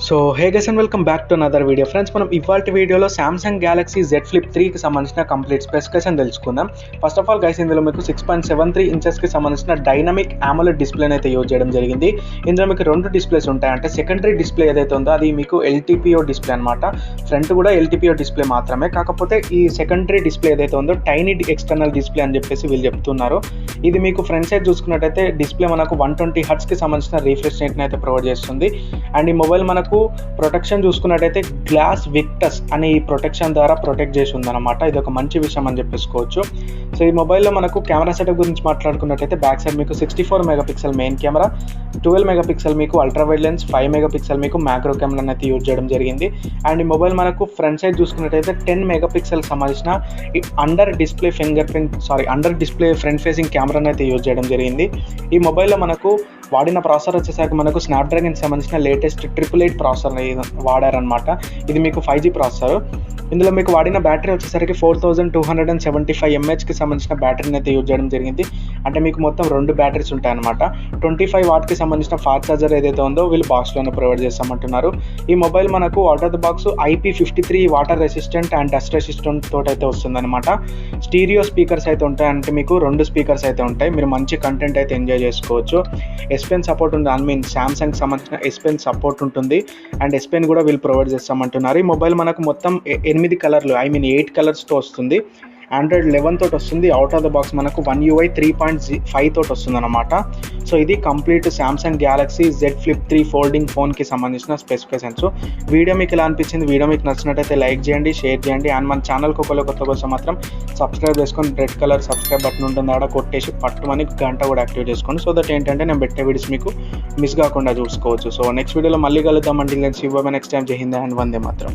So hey guys and welcome back to another video friends. మనం ఇవాల్టి వీడియోలో Samsung Galaxy Z Flip 3కి సంబంధించిన కంప్లీట్ స్పెసిఫికేషన్ తెలుసుకుందాం. ఫస్ట్ ఆఫ్ ఆల్ గైస్, ఇందులో మీకు 6.73 ఇంచెస్కి సంబంధించిన డైనమిక్ AMOLED డిస్ప్లేని అయితే యూజ్ చేయడం జరిగింది. ఇందులో మీకు రెండు డిస్ప్లేస్ ఉంటాయి. అంటే సెకండరీ డిస్ప్లే ఏదైతే ఉందో అది మీకు LTPO డిస్ప్లే అనమాట. ఫ్రంట్ కూడా LTPO డిస్ప్లే మాత్రమే, కాకపోతే ఈ సెకండరీ డిస్ప్లే ఏదైతే ఉందో టైనీ ఎక్స్టర్నల్ డిస్ప్లే అని చెప్పేసి వీళ్ళు చెప్తున్నారు. ఇది మీకు ఫ్రంట్ సైడ్ చూసుకున్నట్టయితే డిస్ప్లే మనకు 120 హర్ట్స్కి సంబంధించిన రిఫ్రెష్ రేట్ని అయితే ప్రొవైడ్ చేస్తుంది. అండ్ ఈ మొబైల్ మనకు ప్రొటెక్షన్ చూసుకున్నట్టయితే గ్లాస్ విక్టస్ అనే ఈ ప్రొటెక్షన్ ద్వారా ప్రొటెక్ట్ చేసి ఉందన్నమాట. ఇది ఒక మంచి విషయం అని చెప్పేసుకోవచ్చు. సో ఈ మొబైల్లో మనకు కెమెరా సెటప్ గురించి మాట్లాడుకున్నట్టయితే బ్యాక్ సైడ్ మీకు 64 మెగాపిక్సెల్ మెయిన్ కెమెరా, 12 మెగాపిక్సెల్ మీకు అల్ట్రా వైడ్ లెన్స్, 5 మెగాపిక్సెల్ మీకు మ్యాక్రో కెమెరాని అయితే యూజ్ చేయడం జరిగింది. అండ్ ఈ మొబైల్ మనకు ఫ్రంట్ సైడ్ చూసుకున్నట్టయితే 10 మెగాపిక్సెల్ సంబంధించిన అండర్ డిస్ప్లే ఫ్రంట్ ఫేసింగ్ కెమెరాని అయితే యూజ్ చేయడం జరిగింది. ఈ మొబైల్లో మనకు వాడిన ప్రాసెసర్ వచ్చేసరికి మనకు స్నాప్డ్రాగన్ సంబంధించిన లేటెస్ట్ 888 ప్రాసెసర్ వాడారనమాట. ఇది మీకు 5G ప్రాసెసర్. ఇందులో మీకు వాడిన బ్యాటరీ వచ్చేసరికి 4275 mAhకి సంబంధించిన బ్యాటరీని అయితే యూజ్ చేయడం జరిగింది. అంటే మీకు మొత్తం 2 బ్యాటరీస్ ఉంటాయన్నమాట. 25 వాట్కి సంబంధించిన ఫాస్ట్ ఛార్జర్ ఏదైతే ఉందో వీళ్ళు బాక్స్లోనే ప్రొవైడ్ చేస్తామంటున్నారు. ఈ మొబైల్ మనకు out of the box IP53 water resistant and dust resistant తోటి అయితే వస్తుందన్నమాట. స్టీరియో స్పీకర్స్ అయితే ఉంటాయి. అంటే మీకు 2 స్పీకర్స్ అయితే ఉంటాయి. మీరు మంచి కంటెంట్ అయితే ఎంజాయ్ చేసుకోవచ్చు. S Pen సపోర్ట్ ఉంది. సామ్సంగ్ సంబంధించిన S Pen సపోర్ట్ ఉంటుంది. అండ్ S Pen కూడా వీళ్ళు ప్రొవైడ్ చేస్తామంటున్నారు. ఈ మొబైల్ మనకు మొత్తం 8 కలర్లు 8 కలర్స్తో వస్తుంది. Android 11 తోటి వస్తుంది. అవుట్ ఆఫ్ ద బాక్స్ మనకు One UI 3.5 తోటి వస్తుంది అనమాట. సో ఇది complete Samsung Galaxy Z Flip 3 folding ఫోన్కి సంబంధించిన స్పెసిఫికేషన్స్. వీడియో మీకు ఎలా అనిపించింది? వీడియో మీకు నచ్చినట్టయితే లైక్ చేయండి, షేర్ చేయండి. అండ్ మన ఛానల్కి ఒకవేళ కొత్త కోసం మాత్రం సబ్స్క్రైబ్ చేసుకొని రెడ్ కలర్ సబ్స్క్రైబ్ బటన్ ఉంటుంది, ఆడ కొట్టేసి పట్టుమని గంట కూడా యాక్టివేట్ చేసుకోండి. సో దట్ ఏంటంటే నేను పెట్టే వీడియోస్ మీకు మిస్ కాకుండా చూసుకోవచ్చు. సో నెక్స్ట్ వీడియోలో మళ్ళీ కలుద్దామండి. నెక్స్ట్ టైం జై హింద్ అండ్ వందే మాత్రం.